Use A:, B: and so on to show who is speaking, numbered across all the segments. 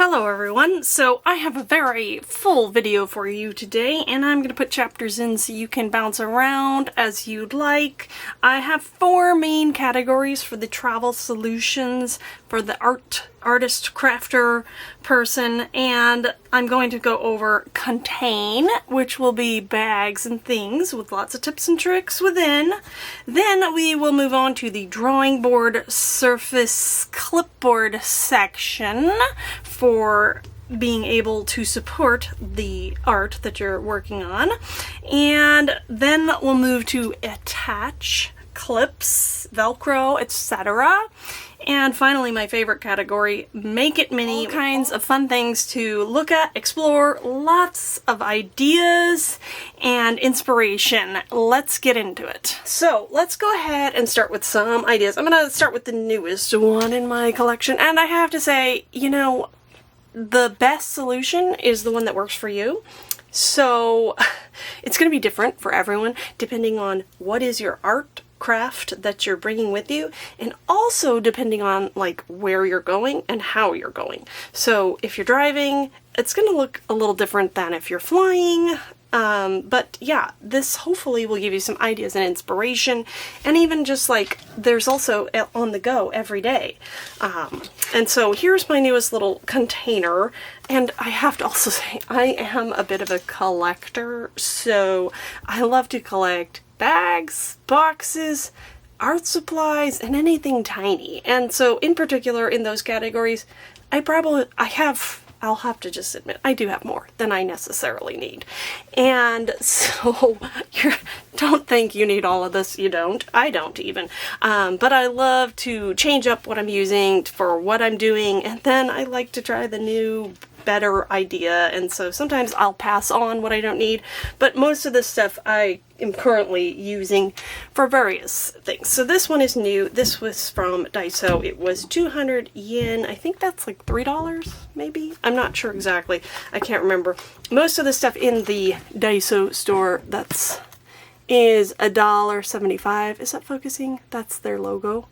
A: Hello everyone, so I have a very full video for you today, and I'm going to put chapters in so you can bounce around as you'd like. I have 4 main categories for the travel solutions for the artist, crafter person, and I'm going to go over contain, which will be bags and things with lots of tips and tricks within. Then we will move on to the drawing board surface clipboard section for being able to support the art that you're working on. And then we'll move to attach clips, Velcro, etc. And finally, my favorite category, make it mini. All kinds of fun things to look at, explore, lots of ideas and inspiration. Let's get into it. So let's go ahead and start with some ideas. I'm gonna start with the newest one in my collection, and I have to say, you know, the best solution is the one that works for you. So it's going to be different for everyone depending on what is your art craft that you're bringing with you, and also depending on like where you're going and how you're going. So if you're driving, it's going to look a little different than if you're flying. But yeah, this hopefully will give you some ideas and inspiration, and even just like there's also on the go every day. And so here's my newest little container, and I have to also say I am a bit of a collector, so I love to collect bags, boxes, art supplies, and anything tiny. And so in particular in those categories, I'll have to just admit, I do have more than I necessarily need. And so, don't think you need all of this, you don't. I don't even. But I love to change up what I'm using for what I'm doing, and then I like to try the new, better idea, and so sometimes I'll pass on what I don't need, but most of this stuff I am currently using for various things. So this one is new. This was from Daiso. It was 200 yen. I think that's like $3 maybe. I'm not sure exactly. I can't remember. Most of the stuff in the Daiso store is $1.75. Is that focusing? That's their logo.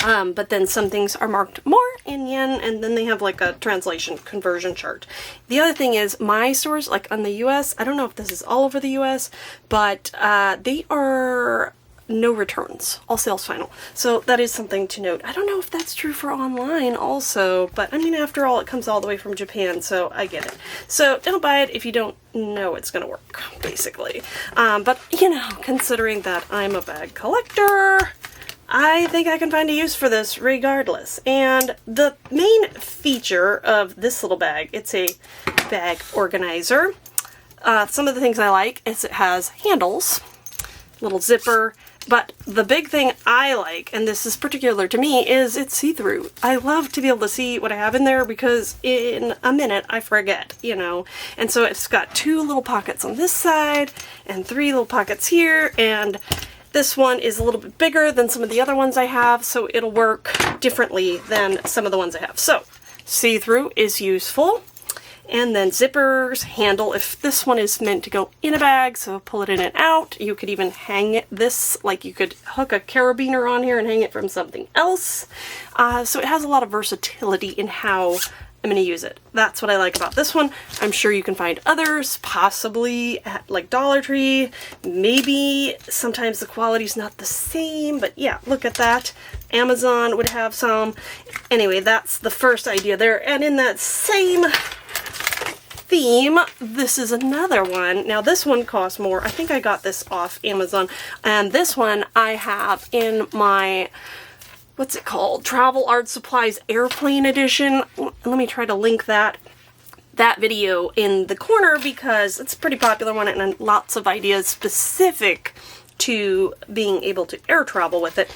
A: But then some things are marked more in yen, and then they have like a translation conversion chart. The other thing is my stores, like on the US, I don't know if this is all over the US, but they are no returns, all sales final. So that is something to note. I don't know if that's true for online also, but I mean, after all, it comes all the way from Japan, so I get it. So don't buy it if you don't know it's gonna work, basically. But you know, considering that I'm a bag collector, I think I can find a use for this regardless. And the main feature of this little bag, it's a bag organizer. Some of the things I like is it has handles, little zipper, but the big thing I like, and this is particular to me, is it's see-through. I love to be able to see what I have in there because in a minute I forget, you know. And so it's got 2 little pockets on this side and 3 little pockets here, and this one is a little bit bigger than some of the other ones I have, so it'll work differently than some of the ones I have. So, see-through is useful. And then zippers, handle, if this one is meant to go in a bag, so pull it in and out. You could even hang this, like you could hook a carabiner on here and hang it from something else. So it has a lot of versatility in how I'm going to use it. That's what I like about this one. I'm sure you can find others, possibly at like Dollar Tree. Maybe sometimes the quality's not the same, but yeah, look at that. Amazon would have some. Anyway, that's the first idea there. And in that same theme, this is another one. Now this one costs more. I think I got this off Amazon. And this one I have in my, what's it called? Travel Art Supplies Airplane Edition. Let me try to link that video in the corner because it's a pretty popular one and lots of ideas specific to being able to air travel with it.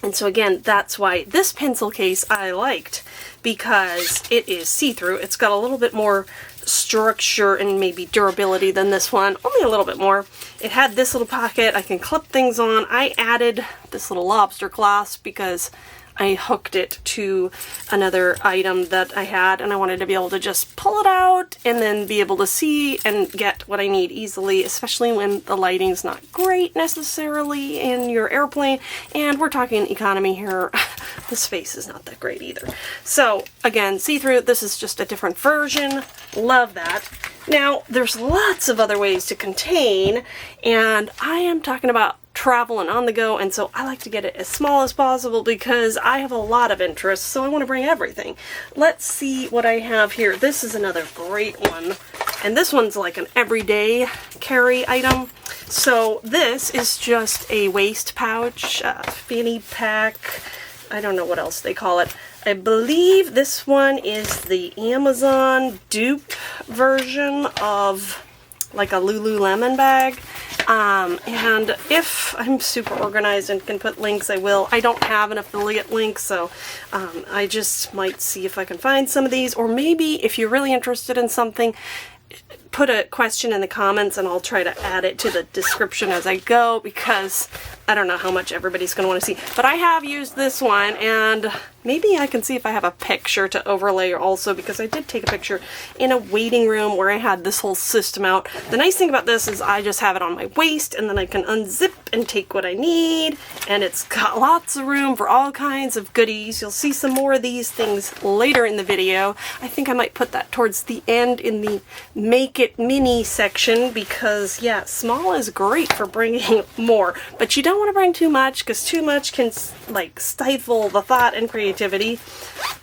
A: And so again, that's why this pencil case I liked, because it is see-through. It's got a little bit more structure and maybe durability than this one, only a little bit more. It had this little pocket I can clip things on. I added this little lobster clasp because I hooked it to another item that I had, and I wanted to be able to just pull it out and then be able to see and get what I need easily, especially when the lighting's not great necessarily in your airplane, and we're talking economy here. The space is not that great either. So again, see-through, this is just a different version. Love that. Now, there's lots of other ways to contain, and I am talking about travel and on the go, and so I like to get it as small as possible because I have a lot of interests, so I want to bring everything. Let's see what I have here. This is another great one, and this one's like an everyday carry item. So this is just a waist pouch, fanny pack, I don't know what else they call it. I believe this one is the Amazon dupe version of like a Lululemon bag. And if I'm super organized and can put links, I will. I don't have an affiliate link, so I just might see if I can find some of these. Or maybe if you're really interested in something, put a question in the comments and I'll try to add it to the description as I go, because I don't know how much everybody's going to want to see. But I have used this one, and maybe I can see if I have a picture to overlay also, because I did take a picture in a waiting room where I had this whole system out. The nice thing about this is I just have it on my waist, and then I can unzip and take what I need, and it's got lots of room for all kinds of goodies. You'll see some more of these things later in the video. I think I might put that towards the end in the Make It Mini section, because yeah, small is great for bringing more, but you don't want to bring too much, because too much can like stifle the thought and creativity.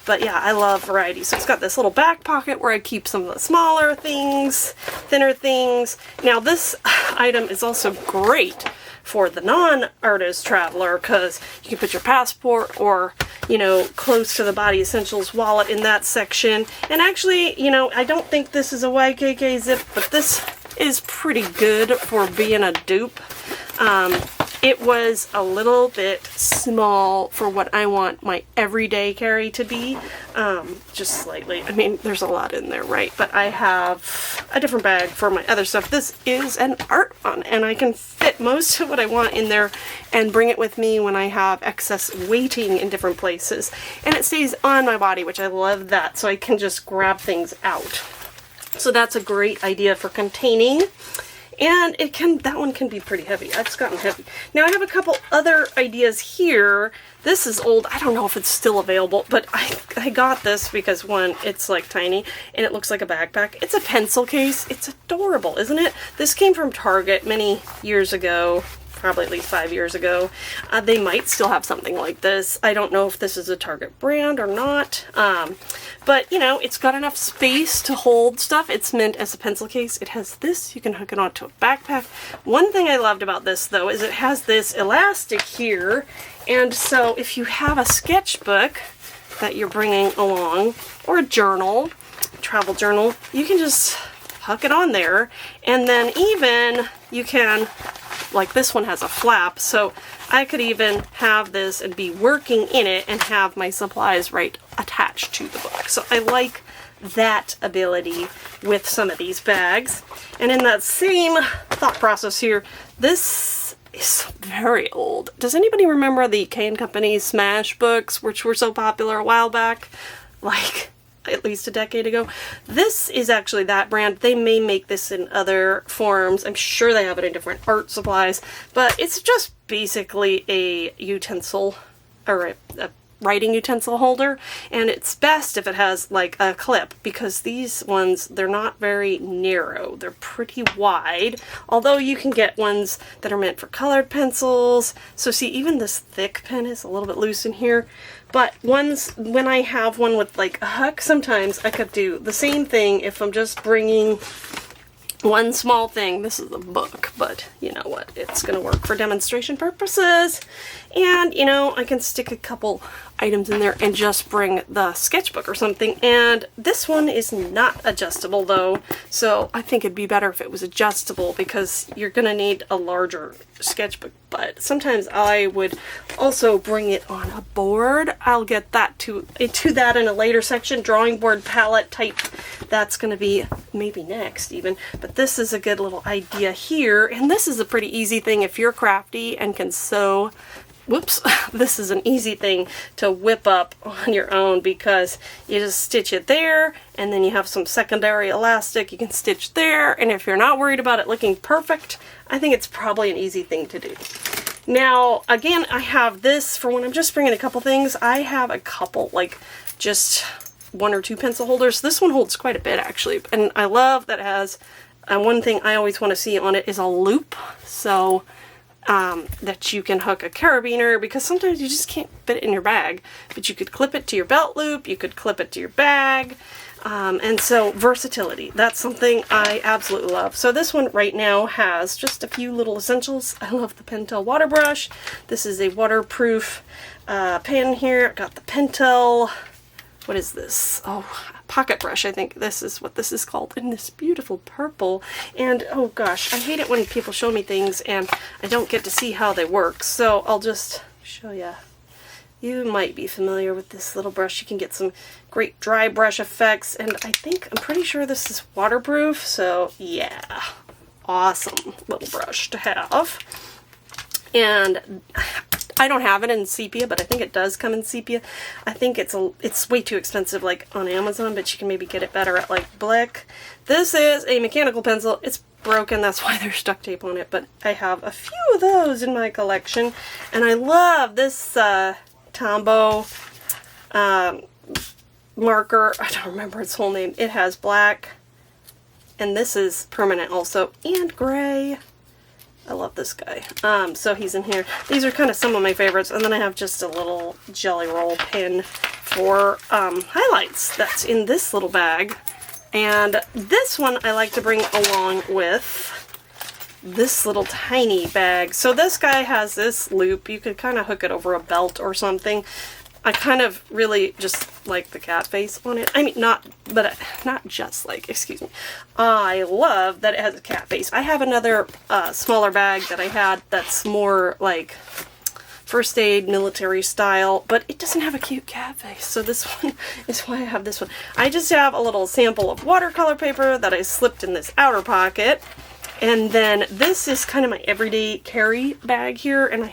A: But yeah, I love variety. So it's got this little back pocket where I keep some of the smaller things, thinner things. Now this item is also great for the non-artist traveler, because you can put your passport or, you know, close to the body essentials wallet in that section. And actually, you know, I don't think this is a YKK zip, but this is pretty good for being a dupe. It was a little bit small for what I want my everyday carry to be, just slightly. I mean, there's a lot in there, right? But I have a different bag for my other stuff. This is an art one, and I can fit most of what I want in there and bring it with me when I have excess weighting in different places. And it stays on my body, which I love that, so I can just grab things out. So that's a great idea for containing. And that one can be pretty heavy. It's gotten heavy. Now I have a couple other ideas here. This is old. I don't know if it's still available, but I got this because, one, it's like tiny and it looks like a backpack. It's a pencil case. It's adorable, isn't it? This came from Target many years ago. Probably at least 5 years ago. They might still have something like this. I don't know if this is a Target brand or not. But, you know, it's got enough space to hold stuff. It's meant as a pencil case. It has this. You can hook it onto a backpack. One thing I loved about this, though, is it has this elastic here. And so if you have a sketchbook that you're bringing along, or a journal, travel journal, you can just hook it on there. And then even you can, like this one has a flap, so I could even have this and be working in it and have my supplies right attached to the book. So I like that ability with some of these bags. And in that same thought process here, this is very old. Does anybody remember the K & Company Smash books, which were so popular a while back? Like, at least a decade ago. This is actually that brand. They may make this in other forms. I'm sure they have it in different art supplies, but it's just basically a utensil, or a writing utensil holder, and it's best if it has like a clip, because these ones, they're not very narrow. They're pretty wide, although you can get ones that are meant for colored pencils. So see, even this thick pen is a little bit loose in here. But when I have one with like a hook, sometimes I could do the same thing if I'm just bringing one small thing. This is a book, but you know what? It's going to work for demonstration purposes. And, you know, I can stick a couple items in there and just bring the sketchbook or something. And this one is not adjustable though, so I think it'd be better if it was adjustable, because you're gonna need a larger sketchbook. But sometimes I would also bring it on a board. I'll get that to that in a later section. Drawing board palette type, that's gonna be maybe next even. But this is a good little idea here, and this is a pretty easy thing if you're crafty and can sew whoops, this is an easy thing to whip up on your own because you just stitch it there, and then you have some secondary elastic you can stitch there, and if you're not worried about it looking perfect, I think it's probably an easy thing to do. Now, again, I have this for when I'm just bringing a couple things. I have a couple, like, just 1 or 2 pencil holders. This one holds quite a bit, actually, and I love that it has, one thing I always want to see on it is a loop, so that you can hook a carabiner, because sometimes you just can't fit it in your bag, but you could clip it to your belt loop, you could clip it to your bag, and so versatility, that's something I absolutely love. So this one right now has just a few little essentials. I love the Pentel water brush. This is a waterproof pen here. I've got the Pentel, what is this? Oh, pocket brush, I think this is what this is called, in this beautiful purple. And oh gosh, I hate it when people show me things and I don't get to see how they work, so I'll just show you. You might be familiar with this little brush. You can get some great dry brush effects, and I'm pretty sure this is waterproof, so yeah, awesome little brush to have. And I don't have it in sepia, but I think it does come in sepia. I think it's way too expensive, like on Amazon, but you can maybe get it better at like Blick. This is a mechanical pencil. It's broken, that's why there's duct tape on it, but I have a few of those in my collection, and I love this Tombow marker. I don't remember its whole name. It has black, and this is permanent also, and gray. I love this guy. So he's in here. These are kind of some of my favorites. And then I have just a little jelly roll pen for highlights that's in this little bag. And this one I like to bring along with this little tiny bag. So this guy has this loop. You could kind of hook it over a belt or something. I kind of really just like the cat face on it. I mean, not just like, excuse me. I love that it has a cat face. I have another smaller bag that I had that's more like first aid, military style, but it doesn't have a cute cat face. So this one is why I have this one. I just have a little sample of watercolor paper that I slipped in this outer pocket. And then this is kind of my everyday carry bag here, and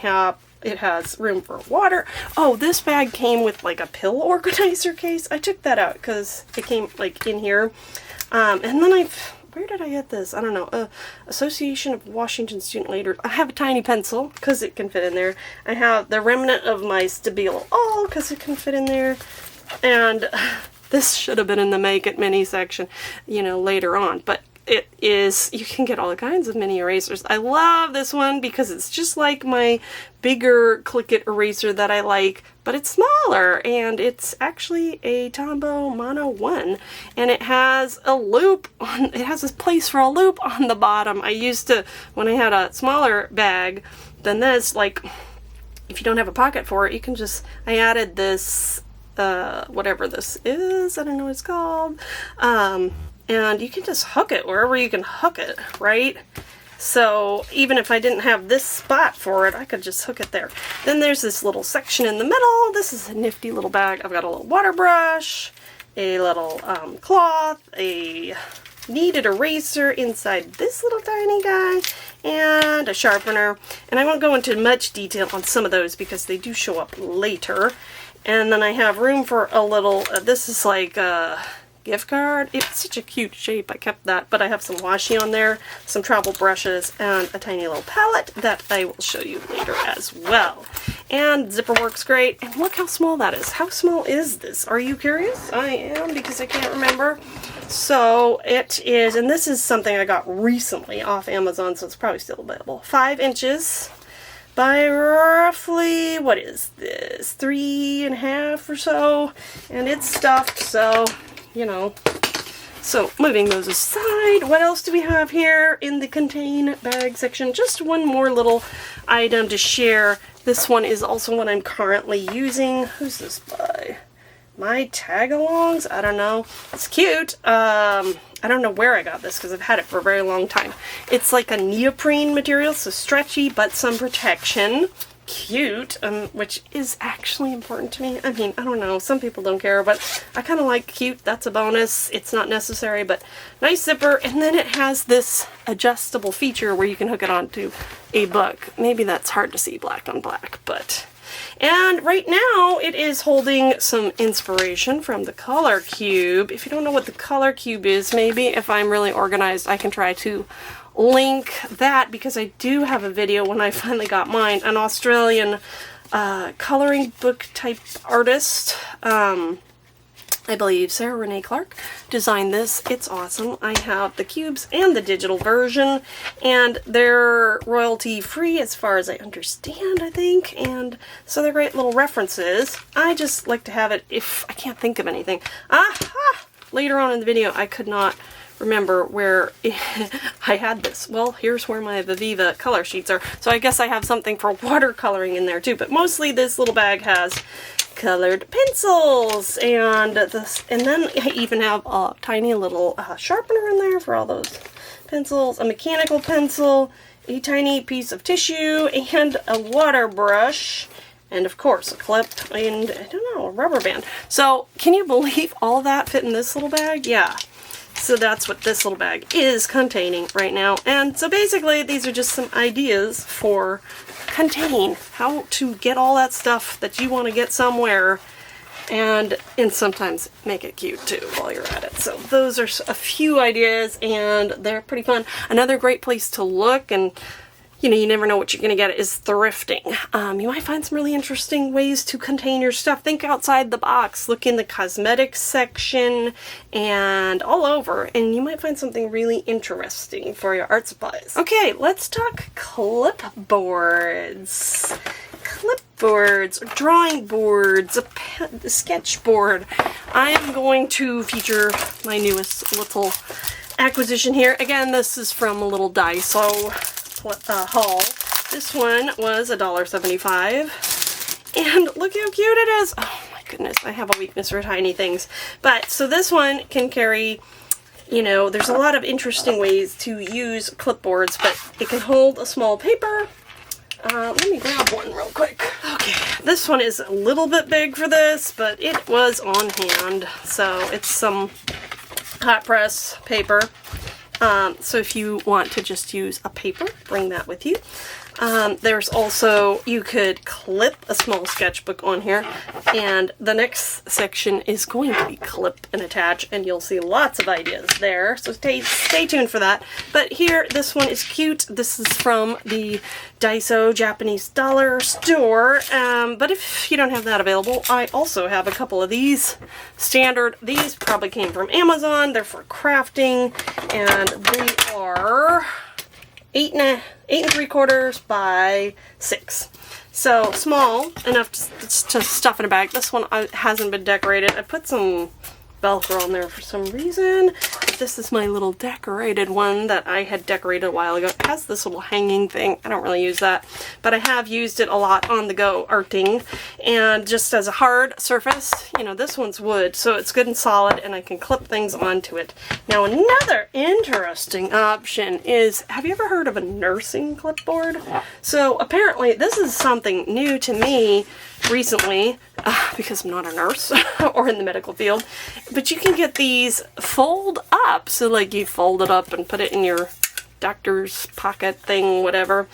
A: it has room for water. Oh, this bag came with like a pill organizer case. I took that out because it came like in here. And then where did I get this? I don't know. Association of Washington Student Leaders. I have a tiny pencil because it can fit in there. I have the remnant of my Stabilo All because it can fit in there. And this should have been in the Make It Mini section, you know, later on. But it is, you can get all kinds of mini erasers. I love this one because it's just like my bigger Click It eraser that I like, but it's smaller, and it's actually a Tombow Mono 1, and it has a loop on, it has this place for a loop on the bottom. I used to, when I had a smaller bag than this, like, if you don't have a pocket for it, you can just, I added this, whatever this is, I don't know what it's called, and you can just hook it wherever you can hook it, right? So even if I didn't have this spot for it, I could just hook it there. Then there's this little section in the middle. This is a nifty little bag. I've got a little water brush, a little cloth, a kneaded eraser inside this little tiny guy, and a sharpener. And I won't go into much detail on some of those because they do show up later. And then I have room for a little, this is like a gift card. It's such a cute shape. I kept that, but I have some washi on there, some travel brushes, and a tiny little palette that I will show you later as well. And zipper works great. And look how small that is. How small is this? Are you curious? I am, because I can't remember. So it is, and this is something I got recently off Amazon, so it's probably still available. 5 inches by roughly, what is this, 3.5 or so, and it's stuffed, so you know. So moving those aside, what else do we have here in the contain bag section? Just one more little item to share. This one is also one I'm currently using. Who's this by? My Tagalongs? I don't know. It's cute. I don't know where I got this because I've had it for a very long time. It's like a neoprene material, so stretchy but some protection. cute, which is actually important to me. I mean, I don't know, some people don't care, but I kind of like cute. That's a bonus. It's not necessary, but nice zipper. And then it has this adjustable feature where you can hook it onto a book. Maybe that's hard to see black on black, but... And right now it is holding some inspiration from the color cube. If you don't know what the color cube is, maybe if I'm really organized, I can try to link that, because I do have a video when I finally got mine. An Australian coloring book type artist, I believe Sarah Renee Clark, designed this. It's awesome. I have the cubes and the digital version, and they're royalty free as far as I understand, I think, and so they're great little references. I just like to have it if I can't think of anything. Later on in the video I could not remember where I had this. Well, here's where my Viviva color sheets are, so I guess I have something for watercoloring in there too, but mostly this little bag has colored pencils, and then I even have a tiny little sharpener in there for all those pencils, a mechanical pencil, a tiny piece of tissue, and a water brush, and of course a clip, and I don't know, a rubber band. So can you believe all that fit in this little bag? Yeah. So that's what this little bag is containing right now. And so basically these are just some ideas for contain, how to get all that stuff that you want to get somewhere, and sometimes make it cute too while you're at it. So those are a few ideas, and they're pretty fun. Another great place to look, and you know, you never know what you're going to get, is thrifting. You might find some really interesting ways to contain your stuff. Think outside the box. Look in the cosmetics section and all over, and you might find something really interesting for your art supplies. Okay, let's talk clipboards. Clipboards, or drawing boards, a sketchboard. I am going to feature my newest little acquisition here. Again, this is from a little Daiso haul. This one was $1.75, and look how cute it is. Oh my goodness, I have a weakness for tiny things. But so this one can carry, you know, there's a lot of interesting ways to use clipboards, but it can hold a small paper. Let me grab one real quick. Okay, this one is a little bit big for this, but it was on hand. So it's some hot press paper. So if you want to just use a paper, bring that with you. There's also, you could clip a small sketchbook on here, and the next section is going to be clip and attach, and you'll see lots of ideas there, so stay tuned for that. But here, this one is cute. This is from the Daiso Japanese dollar store, but if you don't have that available, I also have a couple of these standard. These probably came from Amazon. They're for crafting, and they are 8 3/4 by 6. So small enough to stuff in a bag. This one hasn't been decorated. I put some Velcro on there for some reason. This is my little decorated one that I had decorated a while ago. It has this little hanging thing. I don't really use that, but I have used it a lot on the go arting, and just as a hard surface. You know, this one's wood, so it's good and solid, and I can clip things onto it. Now, another interesting option is, have you ever heard of a nursing clipboard? So apparently this is something new to me recently, because I'm not a nurse or in the medical field, but you can get these fold up. So like you fold it up and put it in your doctor's pocket thing, whatever.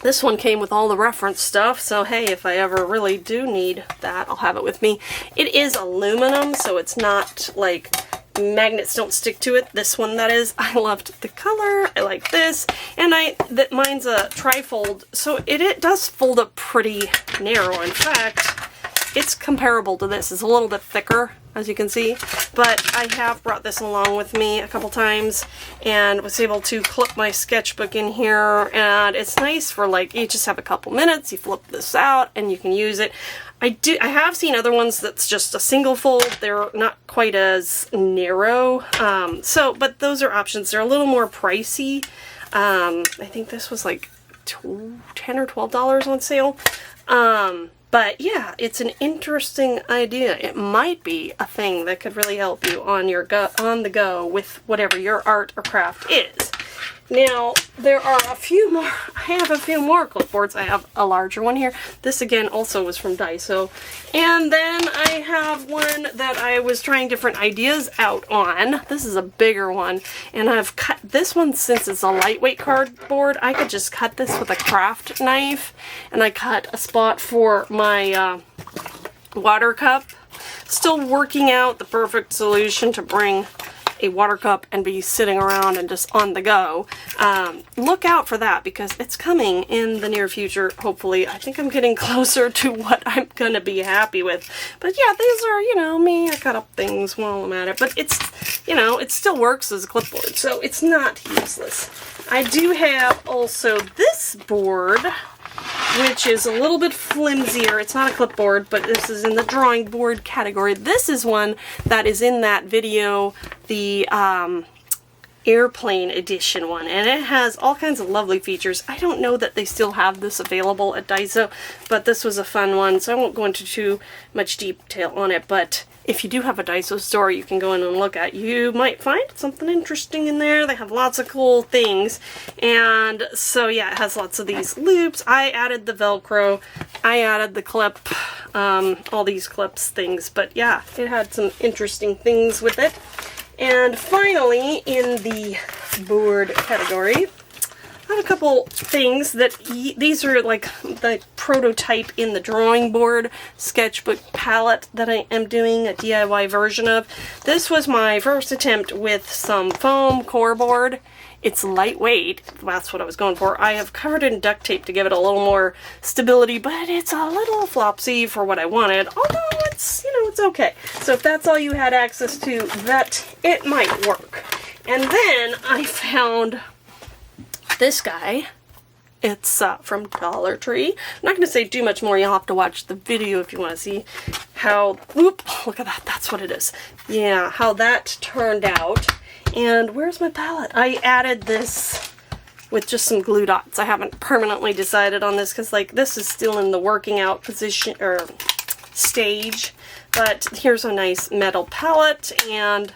A: This one came with all the reference stuff, so hey, if I ever really do need that, I'll have it with me. It is aluminum, so it's not like magnets don't stick to it. This one, that is. I loved the color. I like this, and mine's a trifold, so it does fold up pretty narrow. In fact, it's comparable to this. It's a little bit thicker, as you can see, but I have brought this along with me a couple times and was able to clip my sketchbook in here, and it's nice for, like, you just have a couple minutes, you flip this out and you can use it. I have seen other ones that's just a single fold. They're not quite as narrow, but those are options. They're a little more pricey. I think this was like $10 or $12 on sale. But yeah, it's an interesting idea. It might be a thing that could really help you on the go with whatever your art or craft is. Now, there are a few more, I have a few more clipboards. I have a larger one here. This again also was from Daiso. And then I have one that I was trying different ideas out on. This is a bigger one. And I've cut this one, since it's a lightweight cardboard, I could just cut this with a craft knife. And I cut a spot for my water cup. Still working out the perfect solution to bring a water cup and be sitting around and just on the go. Look out for that, because it's coming in the near future, hopefully. I think I'm getting closer to what I'm gonna be happy with. But yeah, these are, you know, me. I cut up things while I'm at it. But it's, you know, it still works as a clipboard, so it's not useless. I do have also this board, which is a little bit flimsier. It's not a clipboard, but this is in the drawing board category. This is one that is in that video, the airplane edition one, and it has all kinds of lovely features. I don't know that they still have this available at Daiso, but this was a fun one, so I won't go into too much detail on it. But if you do have a Daiso store you can go in and look at, you might find something interesting in there. They have lots of cool things. And so yeah, it has lots of these loops. I added the Velcro, I added the clip, all these clips things, but yeah, it had some interesting things with it. And finally, in the board category, I have a couple things that these are like the prototype in the drawing board sketchbook palette that I am doing a DIY version of. This was my first attempt with some foam core board. It's lightweight, that's what I was going for. I have covered it in duct tape to give it a little more stability, but it's a little flopsy for what I wanted, although it's, you know, it's okay. So if that's all you had access to, that it might work. And then I found this guy. It's from Dollar Tree. I'm not going to say too much more. You'll have to watch the video if you want to see how, whoop, look at that, that's what it is. Yeah, how that turned out. And where's my palette? I added this with just some glue dots. I haven't permanently decided on this because, like, this is still in the working out position or stage. But here's a nice metal palette, and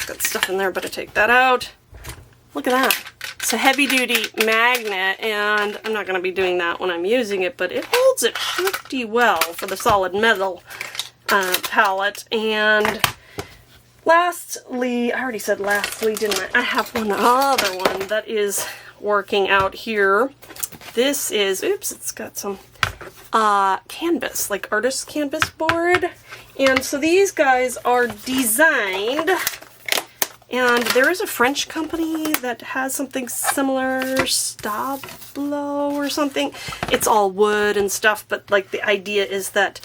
A: got stuff in there, but I take that out. Look at that. It's a heavy-duty magnet, and I'm not going to be doing that when I'm using it, but it holds it pretty well for the solid metal palette. And lastly, I already said lastly, didn't I? I have one other one that is working out here. This is, oops, it's got some canvas, like artist canvas board. And so these guys are designed, and there is a French company that has something similar, Stablo or something. It's all wood and stuff, but like the idea is that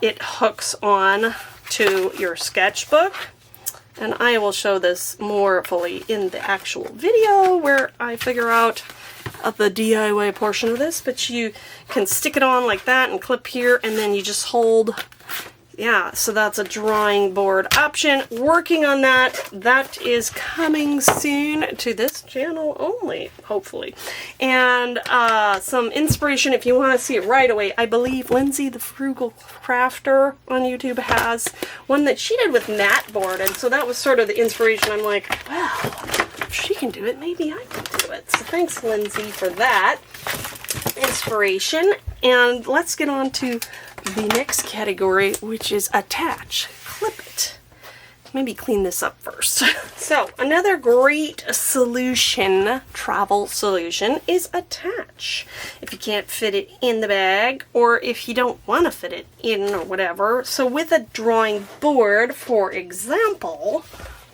A: it hooks on to your sketchbook. And I will show this more fully in the actual video where I figure out the DIY portion of this, but you can stick it on like that and clip here, and then you just hold. Yeah, so that's a drawing board option. Working on that. That is coming soon to this channel only, hopefully. And some inspiration if you want to see it right away. I believe Lindsay the Frugal Crafter on YouTube has one that she did with mat board, and so that was sort of the inspiration. I'm like, well, if she can do it, maybe I can do it. So thanks, Lindsay, for that inspiration. And let's get on to the next category, which is attach. Clip it. Maybe clean this up first. So another great solution, travel solution, is attach. If you can't fit it in the bag, or if you don't want to fit it in or whatever. So with a drawing board, for example,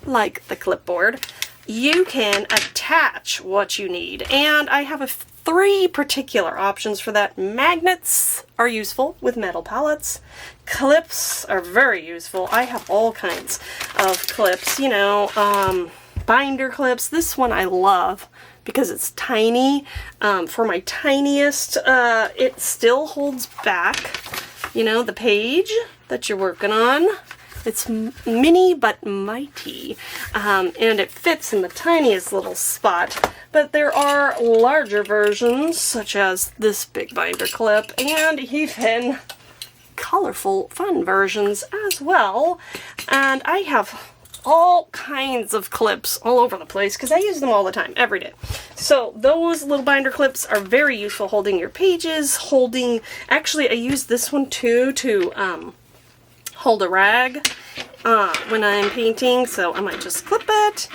A: like the clipboard, you can attach what you need. And I have three particular options for that. Magnets are useful with metal palettes. Clips are very useful. I have all kinds of clips, you know, binder clips. This one I love because it's tiny. For my tiniest, it still holds back, you know, the page that you're working on. It's mini but mighty, and it fits in the tiniest little spot. But there are larger versions, such as this big binder clip, and even colorful, fun versions as well. And I have all kinds of clips all over the place because I use them all the time, every day. So those little binder clips are very useful holding your pages, actually I use this one too to hold a rag when I'm painting, so I might just clip it,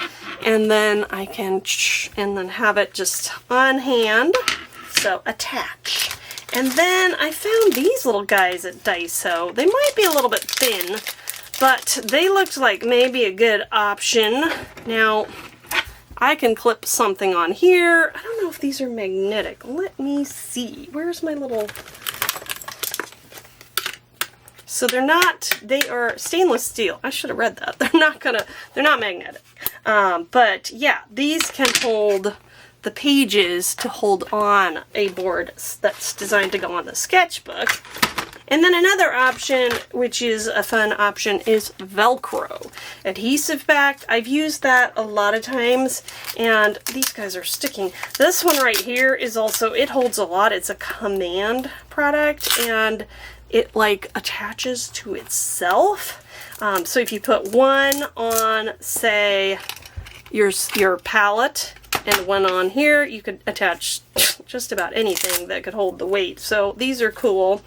A: and then I can, and then have it just on hand, so attach. And then I found these little guys at Daiso. They might be a little bit thin, but they looked like maybe a good option. Now, I can clip something on here. I don't know if these are magnetic. Let me see. Where's my little... So they're not, they are stainless steel. I should have read that. They're not magnetic. But yeah, these can hold the pages to hold on a board that's designed to go on the sketchbook. And then another option, which is a fun option, is Velcro. Adhesive backed. I've used that a lot of times, and these guys are sticking. This one right here is also, it holds a lot. It's a Command product, and it like attaches to itself. So if you put one on, say, your palette, and one on here, you could attach just about anything that could hold the weight. So these are cool.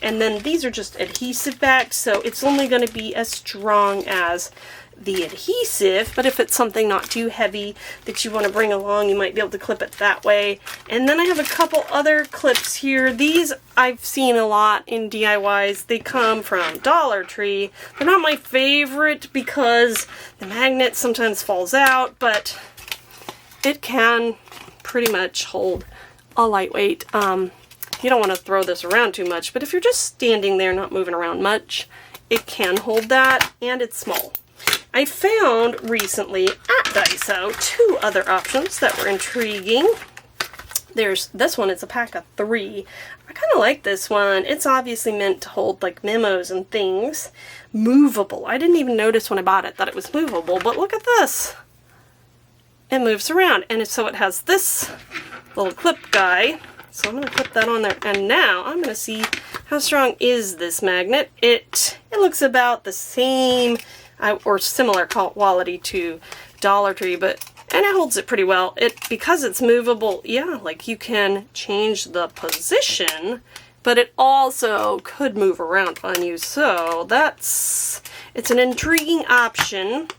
A: And then these are just adhesive backed, so it's only going to be as strong as the adhesive, but if it's something not too heavy that you want to bring along, you might be able to clip it that way. And then I have a couple other clips here. These I've seen a lot in DIYs. They come from Dollar Tree. They're not my favorite because the magnet sometimes falls out, but it can pretty much hold a lightweight. You don't want to throw this around too much, but if you're just standing there not moving around much, it can hold that, and it's small. I found recently at Daiso 2 other options that were intriguing. There's this one, it's a pack of 3. I kind of like this one. It's obviously meant to hold like memos and things. Movable. I didn't even notice when I bought it that it was movable, but look at this. It moves around, and so it has this little clip guy. So I'm going to clip that on there, and now I'm going to see how strong is this magnet. It looks about the same or similar quality to Dollar Tree, and it holds it pretty well. Because it's movable, yeah, like you can change the position, but it also could move around on you. So it's an intriguing option.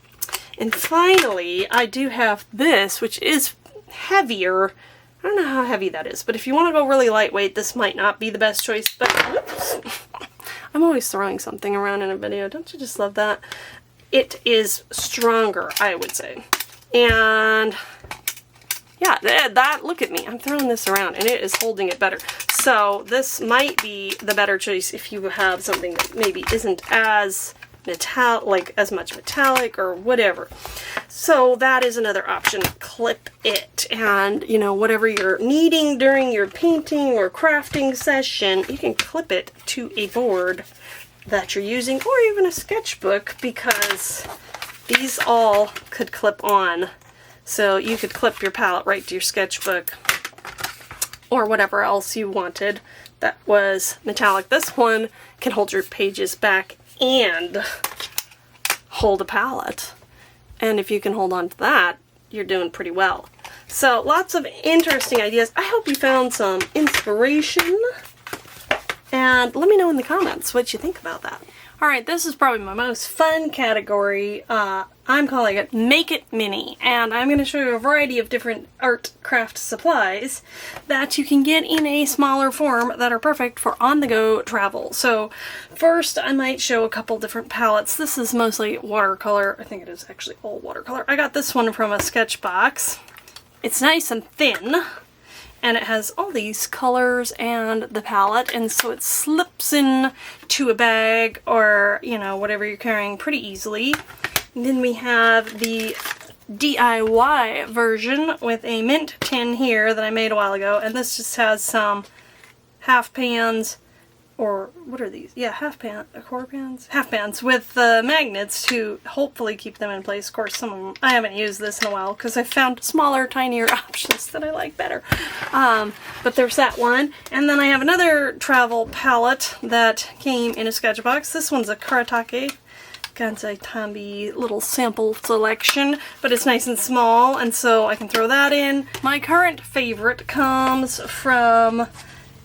A: And finally, I do have this, which is heavier. I don't know how heavy that is, but if you want to go really lightweight, this might not be the best choice, but whoops. I'm always throwing something around in a video. Don't you just love that? It is stronger, I would say. And yeah, look at me. I'm throwing this around, and it is holding it better. So this might be the better choice if you have something that maybe isn't as as much metallic or whatever. So that is another option. Clip it, and you know, whatever you're needing during your painting or crafting session, you can clip it to a board that you're using, or even a sketchbook, because these all could clip on. So you could clip your palette right to your sketchbook or whatever else you wanted that was metallic. This one can hold your pages back and hold a palette. And if you can hold on to that, you're doing pretty well. So lots of interesting ideas. I hope you found some inspiration. And let me know in the comments what you think about that. Alright, this is probably my most fun category. I'm calling it Make It Mini, and I'm going to show you a variety of different art craft supplies that you can get in a smaller form that are perfect for on-the-go travel. So first I might show a couple different palettes. This is mostly watercolor. I think it is actually all watercolor. I got this one from a sketch box. It's nice and thin, and it has all these colors and the palette, and so it slips in to a bag or, you know, whatever you're carrying pretty easily. And then we have the DIY version with a mint tin here that I made a while ago, and this just has some half pans, or what are these? Yeah, half pans with magnets to hopefully keep them in place. Of course, some of them, I haven't used this in a while because I found smaller, tinier options that I like better. But there's that one. And then I have another travel palette that came in a sketch box. This one's a Karatake Kansai little sample selection, but it's nice and small, and so I can throw that in. My current favorite comes from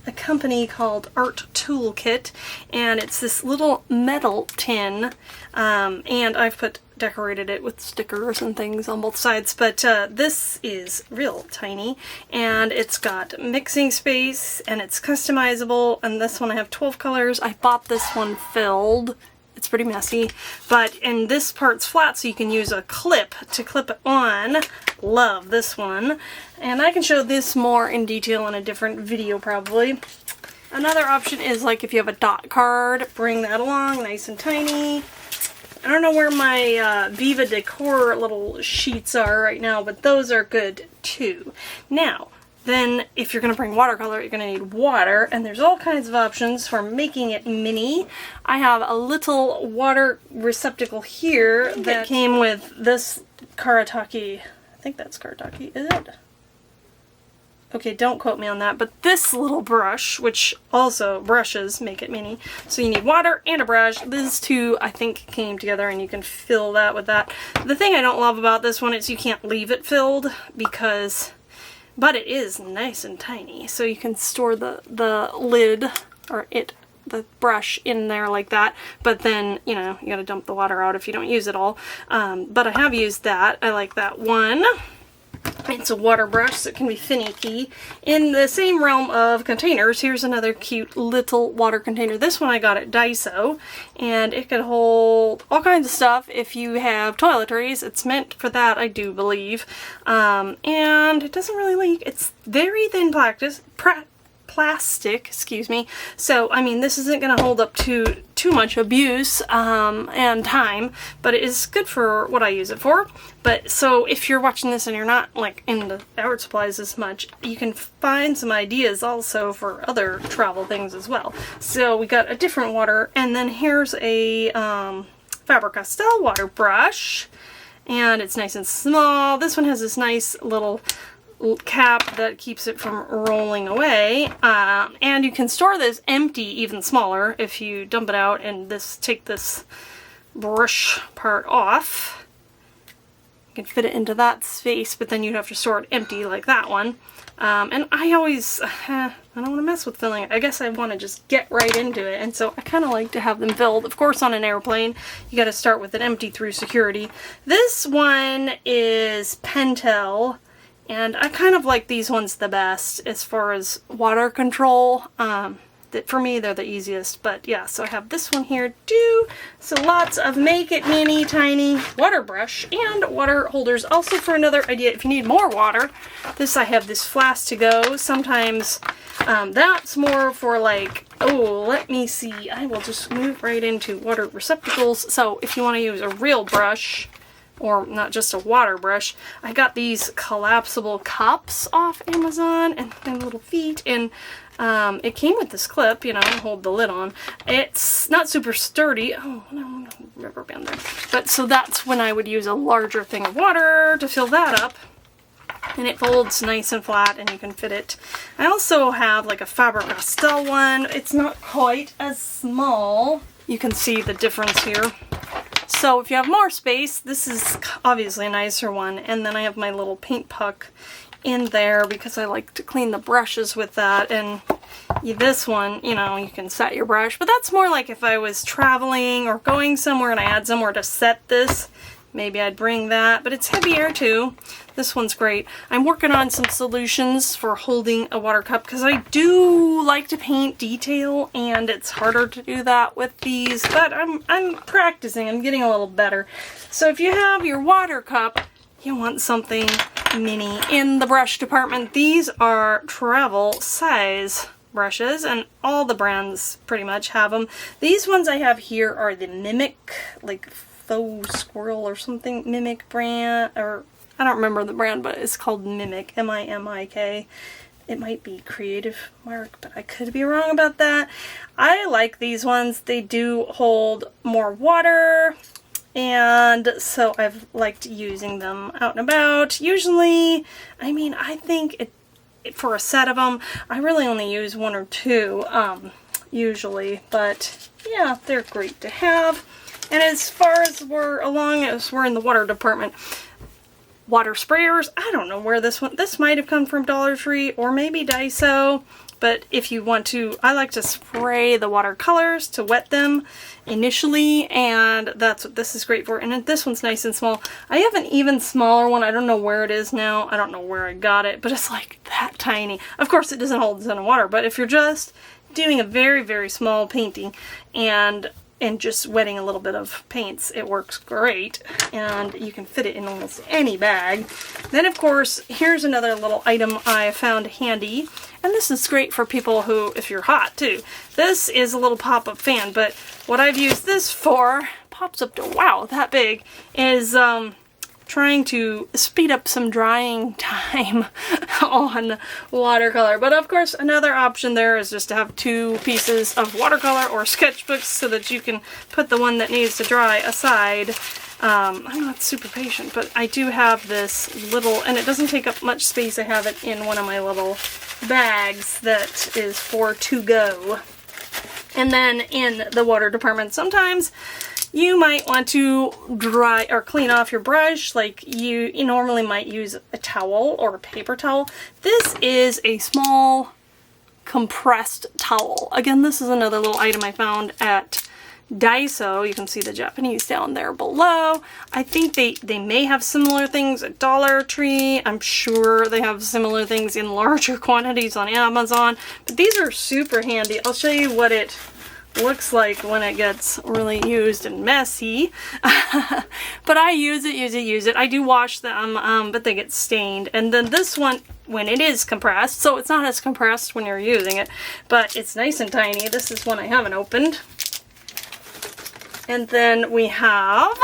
A: a company called Art Toolkit, and it's this little metal tin, and I've decorated it with stickers and things on both sides, but this is real tiny, and it's got mixing space, and it's customizable, and this one I have 12 colors. I bought this one filled. It's pretty messy, and this part's flat, so you can use a clip to clip it on. Love this one. And I can show this more in detail in a different video probably. Another option is like if you have a dot card, bring that along, nice and tiny. I don't know where my Viva Decor little sheets are right now, but those are good too. Now, then if you're going to bring watercolor, you're going to need water, and there's all kinds of options for making it mini. I have a little water receptacle here that came with this Karataki. I think that's Karataki, is it? Okay, don't quote me on that, but this little brush, which also brushes make it mini. So you need water and a brush. These two, I think, came together and you can fill that with that. The thing I don't love about this one is you can't leave it filled but it is nice and tiny. So you can store the lid, or the brush in there like that, but then, you know, you gotta dump the water out if you don't use it all. But I have used that. I like that one. It's a water brush, so it can be finicky. In the same realm of containers, here's another cute little water container. This one I got at Daiso, and it could hold all kinds of stuff. If you have toiletries, it's meant for that, I do believe. And it doesn't really leak. It's very thin plastic, excuse me. So, I mean, this isn't going to hold up to too much abuse and time, but it is good for what I use it for. But so if you're watching this and you're not like into art supplies as much, you can find some ideas also for other travel things as well. So we got a different water, and then here's a Faber-Castell water brush, and it's nice and small. This one has this nice little cap that keeps it from rolling away, and you can store this empty even smaller if you dump it out and take this brush part off. You can fit it into that space, but then you'd have to store it empty like that one. And I always, I don't want to mess with filling it. I guess I want to just get right into it, and so I kind of like to have them filled. Of course, on an airplane, you got to start with it empty through security. This one is Pentel, and I kind of like these ones the best as far as water control. For me, they're the easiest, but yeah, so I have this one here too. So lots of make it mini, tiny water brush and water holders. Also, for another idea, if you need more water, I have this flask to go. Sometimes that's more for like, oh, let me see. I will just move right into water receptacles. So if you want to use a real brush, or not just a water brush, I got these collapsible cups off Amazon, and they have little feet, and it came with this clip, you know, to hold the lid on. It's not super sturdy. Oh, no, rubber band there. But so that's when I would use a larger thing of water to fill that up. And it folds nice and flat, and you can fit it. I also have like a Faber-Castell one. It's not quite as small. You can see the difference here. So if you have more space, this is obviously a nicer one. And then I have my little paint puck in there because I like to clean the brushes with that. And this one, you know, you can set your brush, but that's more like if I was traveling or going somewhere and I had somewhere to set this, maybe I'd bring that, but it's heavier too. This one's great. I'm working on some solutions for holding a water cup because I do like to paint detail, and it's harder to do that with these, but I'm practicing. I'm getting a little better. So if you have your water cup, you want something mini. In the brush department, these are travel size brushes, and all the brands pretty much have them. These ones I have here are the Mimic, like Faux Squirrel or something, Mimic brand, or I don't remember the brand, but it's called Mimic, M-I-M-I-K. It might be Creative Mark, but I could be wrong about that. I like these ones. They do hold more water, and so I've liked using them out and about. Usually, I mean, I think for a set of them, I really only use one or two, usually, but yeah, they're great to have. And as far as we're in the water department, water sprayers, I don't know where this might have come from Dollar Tree or maybe Daiso. But if you want to, I like to spray the watercolors to wet them initially, and that's what this is great for. And this one's nice and small. I have an even smaller one. I don't know where it is now. I don't know where I got it, but it's like that tiny. Of course, it doesn't hold a ton of water, but if you're just doing a very, very small painting and just wetting a little bit of paints, it works great, and you can fit it in almost any bag. Then, of course, here's another little item I found handy. And this is great for people who, if you're hot too. This is a little pop-up fan, but what I've used this for, pops up to, wow, that big, is trying to speed up some drying time on watercolor. But of course, another option there is just to have 2 pieces of watercolor or sketchbooks so that you can put the one that needs to dry aside. I'm not super patient, but I do have this little, and it doesn't take up much space. I have it in one of my little bags that is for to go. And then in the water department, sometimes you might want to dry or clean off your brush, like you normally might use a towel or a paper towel. This is a small compressed towel. Again, this is another little item I found at Daiso. You can see the Japanese down there below. I think they may have similar things at Dollar Tree. I'm sure they have similar things in larger quantities on Amazon, but these are super handy. I'll show you what it looks like when it gets really used and messy. But I use it. I do wash them, but they get stained. And then this one, when it is compressed, so it's not as compressed when you're using it, but it's nice and tiny. This is one I haven't opened. And then we have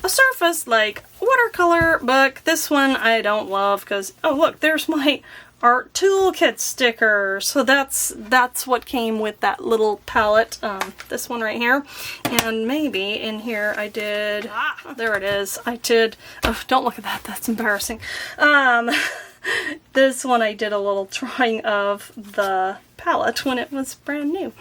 A: a Surface like watercolor book. This one I don't love because, oh look, there's my art toolkit sticker. So that's what came with that little palette. This one right here. And maybe in here I did, there it is. I did, oh, don't look at that, that's embarrassing. This one I did a little drawing of the palette when it was brand new.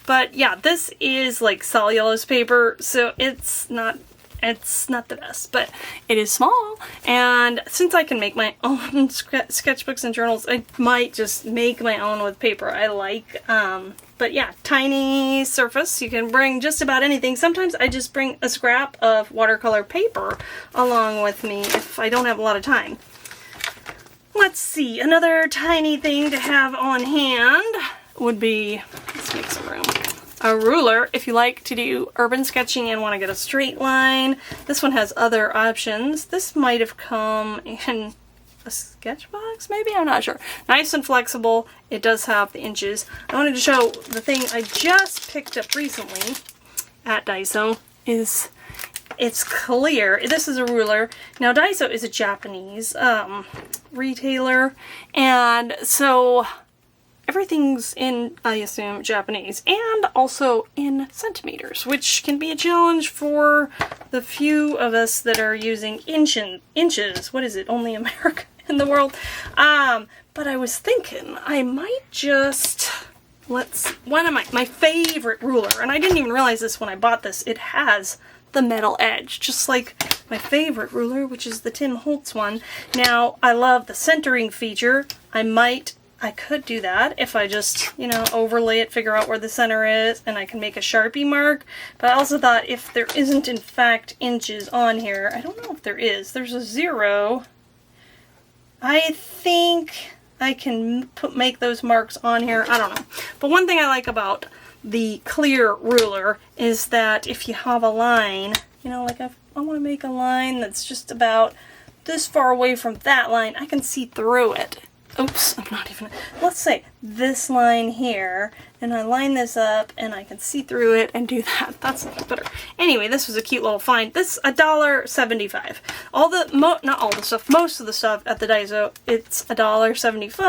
A: But yeah, this is like cellulose paper, so it's not the best, but it is small, and since I can make my own sketchbooks and journals, I might just make my own with paper I like. But yeah, tiny Surface. You can bring just about anything. Sometimes I just bring a scrap of watercolor paper along with me if I don't have a lot of time. Let's see, another tiny thing to have on hand would be, let's make some room, a ruler if you like to do urban sketching and want to get a straight line. This one has other options. This might have come in a sketch box, maybe? I'm not sure. Nice and flexible. It does have the inches. I wanted to show the thing I just picked up recently at Daiso. It's clear. This is a ruler. Now, Daiso is a Japanese retailer, and so everything's in, I assume, Japanese, and also in centimeters, which can be a challenge for the few of us that are using inches. What is it? Only America in the world. But I was thinking I might just, one of my favorite ruler, and I didn't even realize this when I bought this, it has the metal edge, just like my favorite ruler, which is the Tim Holtz one. Now, I love the centering feature. I could do that if I just, overlay it, figure out where the center is, and I can make a Sharpie mark. But I also thought if there isn't, in fact, inches on here, I don't know if there is. There's a 0. I think I can make those marks on here. I don't know. But one thing I like about the clear ruler is that if you have a line, like I want to make a line that's just about this far away from that line, I can see through it. Oops, I'm not even, let's say this line here, and I line this up, and I can see through it and do that. That's a lot better. Anyway, this was a cute little find. This, $1.75. Not all the stuff, most of the stuff at the Daiso, it's $1.75.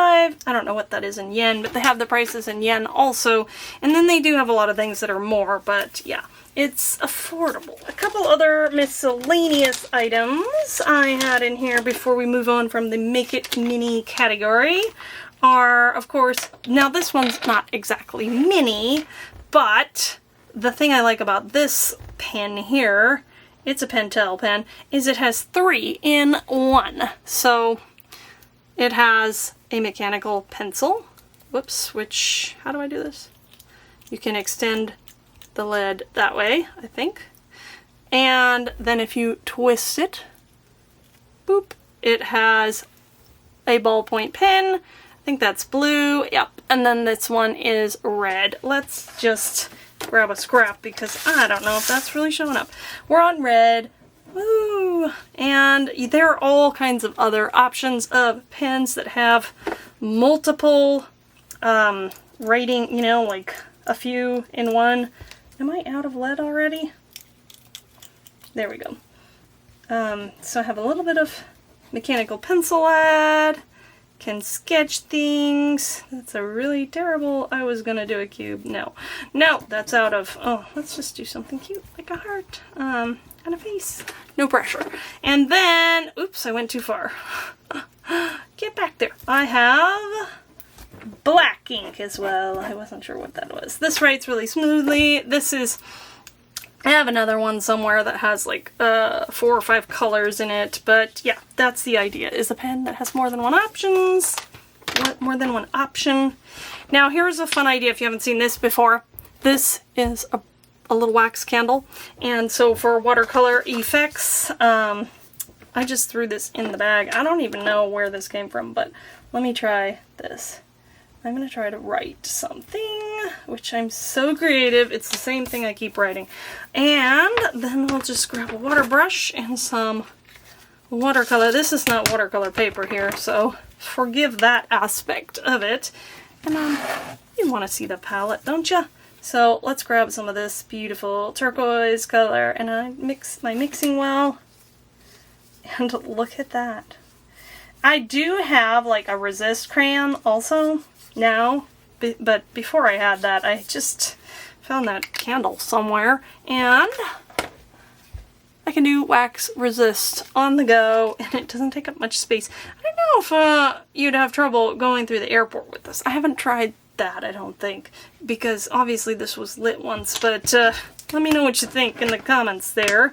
A: I don't know what that is in yen, but they have the prices in yen also, and then they do have a lot of things that are more, but yeah. It's affordable. A couple other miscellaneous items I had in here before we move on from the Make It Mini category are, of course, now this one's not exactly mini, but the thing I like about this pen here, it's a Pentel pen, is it has 3 in 1. So it has a mechanical pencil. Whoops, which, how do I do this? You can extend the lid that way, I think. And then if you twist it, boop, it has a ballpoint pen. I think that's blue, yep. And then this one is red. Let's just grab a scrap because I don't know if that's really showing up. We're on red. Woo! And there are all kinds of other options of pens that have multiple writing, you know, like a few in one. Am I out of lead already? There we go. So I have a little bit of mechanical pencil lead. Can sketch things. That's a really terrible, I was gonna do a cube. No, that's out of, oh, let's just do something cute, like a heart, and a face. No pressure. And then, oops, I went too far. Get back there. I have black ink as well. I wasn't sure what that was. This writes really smoothly. This is, I have another one somewhere that has like 4 or 5 colors in it, but yeah, that's the idea, is a pen that has more than one options. More than one option. Now here's a fun idea if you haven't seen this before. This is a little wax candle, and so for watercolor effects, I just threw this in the bag. I don't even know where this came from, but let me try this. I'm going to try to write something, which I'm so creative. It's the same thing I keep writing. And then we'll just grab a water brush and some watercolor. This is not watercolor paper here, so forgive that aspect of it. And you want to see the palette, don't you? So let's grab some of this beautiful turquoise color, and I mix my mixing well. And look at that. I do have like a resist crayon also now, but before I had that, I just found that candle somewhere, and I can do wax resist on the go, and it doesn't take up much space. I don't know if you'd have trouble going through the airport with this. I haven't tried that, I don't think, because obviously this was lit once, but let me know what you think in the comments there.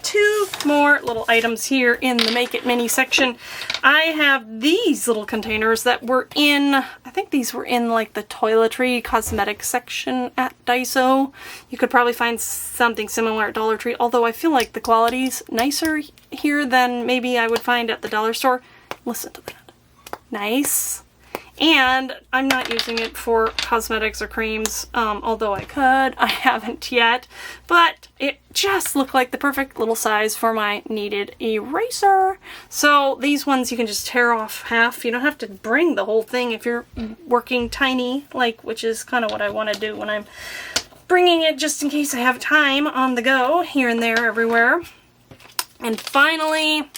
A: 2 more little items here in the Make It Mini section. I have these little containers that were in, I think these were in like the toiletry cosmetic section at Daiso. You could probably find something similar at Dollar Tree, although I feel like the quality's nicer here than maybe I would find at the dollar store. Listen to that. Nice. And I'm not using it for cosmetics or creams, although I could. I haven't yet, but it just looked like the perfect little size for my needed eraser. So these ones you can just tear off half. You don't have to bring the whole thing if you're working tiny, like, which is kind of what I want to do when I'm bringing it, just in case I have time on the go, here and there, everywhere. And finally,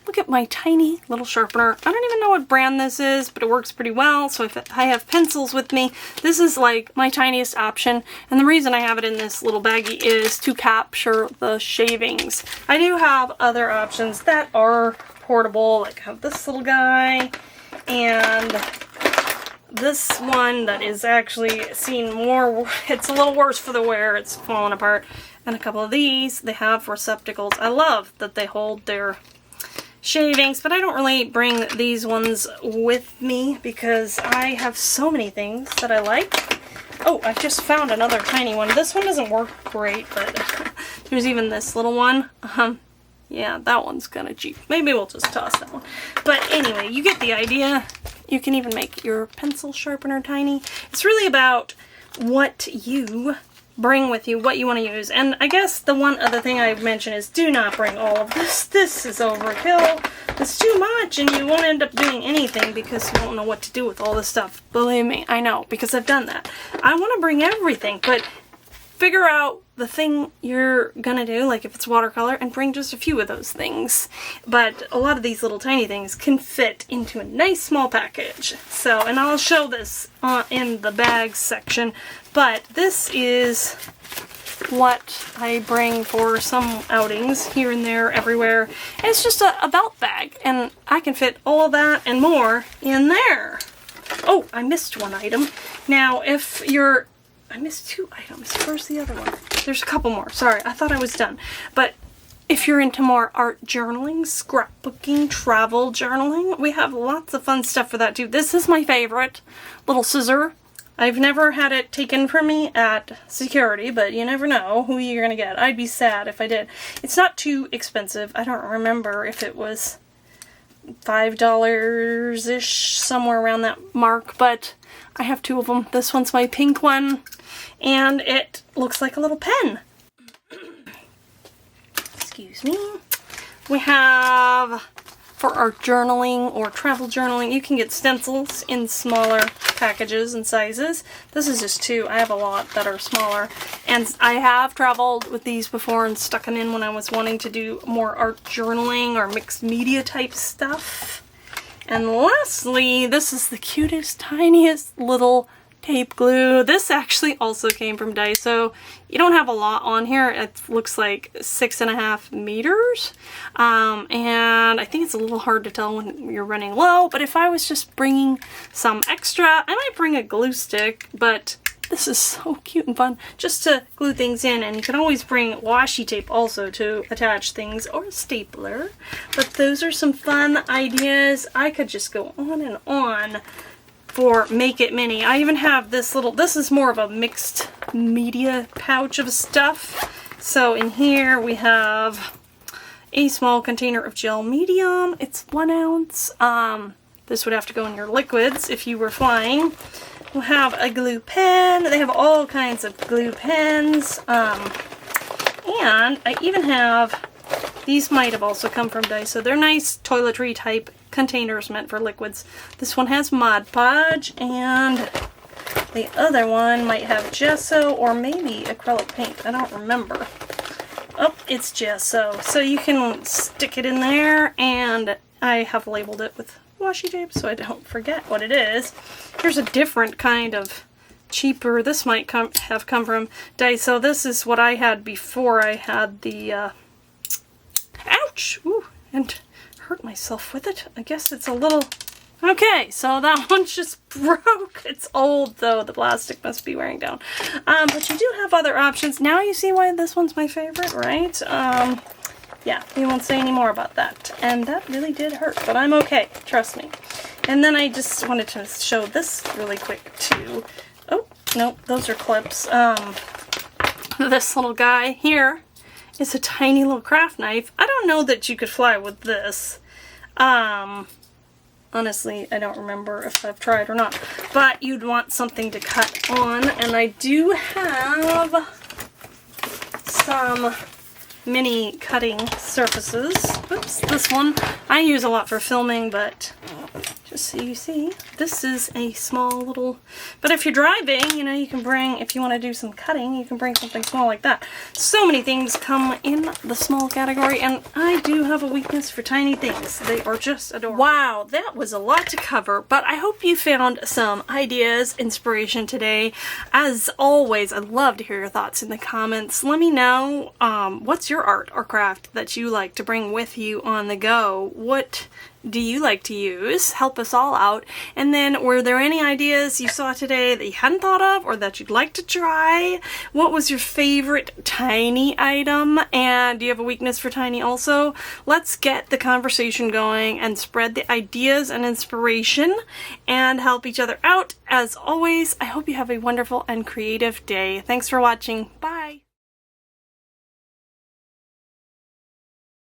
A: look at my tiny little sharpener. I don't even know what brand this is, but it works pretty well. So if I have pencils with me, this is like my tiniest option. And the reason I have it in this little baggie is to capture the shavings. I do have other options that are portable, like I have this little guy and this one that is actually seen more, it's a little worse for the wear, it's falling apart. And a couple of these they have receptacles. I love that they hold their shavings, but I don't really bring these ones with me because I have so many things that I like. Oh, I just found another tiny one. This one doesn't work great, but there's even this little one. Yeah, that one's kind of cheap. Maybe we'll just toss that one. But anyway, you get the idea. You can even make your pencil sharpener tiny. It's really about what you bring with you, what you want to use. And I guess the one other thing I mentioned is do not bring all of this. This is overkill. It's too much and you won't end up doing anything because you won't know what to do with all this stuff. Believe me, I know, because I've done that. I want to bring everything, but figure out the thing you're gonna do, like if it's watercolor, and bring just a few of those things. But a lot of these little tiny things can fit into a nice small package. So, and I'll show this in the bags section, but this is what I bring for some outings here and there, everywhere. And it's just a belt bag, and I can fit all of that and more in there. Oh, I missed one item. Now, if you're I missed 2 items. Where's the other one? There's a couple more. Sorry, I thought I was done. But if you're into more art journaling, scrapbooking, travel journaling, we have lots of fun stuff for that too. This is my favorite little scissor. I've never had it taken from me at security, but you never know who you're gonna get. I'd be sad if I did. It's not too expensive. I don't remember if it was $5-ish, somewhere around that mark, but I have 2 of them. This one's my pink one, and it looks like a little pen. Excuse me. We have, for art journaling or travel journaling, you can get stencils in smaller packages and sizes. This is just 2. I have a lot that are smaller, and I have traveled with these before and stuck them in when I was wanting to do more art journaling or mixed media type stuff. And lastly, this is the cutest, tiniest little tape glue. This actually also came from Daiso. You don't have a lot on here. It looks like 6.5 meters. And I think it's a little hard to tell when you're running low, but if I was just bringing some extra, I might bring a glue stick, but this is so cute and fun just to glue things in. And you can always bring washi tape also to attach things, or a stapler. But those are some fun ideas. I could just go on and on for Make It Mini. I even have this little, this is more of a mixed media pouch of stuff. So in here we have a small container of gel medium. It's 1 ounce. This would have to go in your liquids if you were flying. We'll have a glue pen. They have all kinds of glue pens. And I even have, these might have also come from Daiso. They're nice toiletry type containers meant for liquids. This one has Mod Podge, and the other one might have gesso or maybe acrylic paint. I don't remember. Oh, it's gesso. So you can stick it in there, and I have labeled it with washi tape so I don't forget what it is. Here's a different kind of cheaper, this might have come from Daiso. This is what I had before I had the ouch! Ooh, and hurt myself with it. I guess it's a little, okay, so that one just broke. It's old though, the plastic must be wearing down. But you do have other options. Now you see why this one's my favorite, right? Yeah, we won't say any more about that. And that really did hurt, but I'm okay, trust me. And then I just wanted to show this really quick too. Oh, nope, those are clips. This little guy here is a tiny little craft knife. I don't know that you could fly with this. Honestly, I don't remember if I've tried or not. But you'd want something to cut on, and I do have some mini cutting surfaces. Oops, this one I use a lot for filming, but just so you see, this is a small little, but if you're driving, you know, you can bring, if you want to do some cutting, you can bring something small like that. So many things come in the small category, and I do have a weakness for tiny things. They are just adorable. Wow, that was a lot to cover, but I hope you found some ideas, inspiration today. As always, I'd love to hear your thoughts in the comments. Let me know what's your art or craft that you like to bring with you on the go. What do you like to use? Help us all out. And then, were there any ideas you saw today that you hadn't thought of or that you'd like to try? What was your favorite tiny item? And do you have a weakness for tiny also? Let's get the conversation going and spread the ideas and inspiration and help each other out. As always, I hope you have a wonderful and creative day. Thanks for watching. Bye!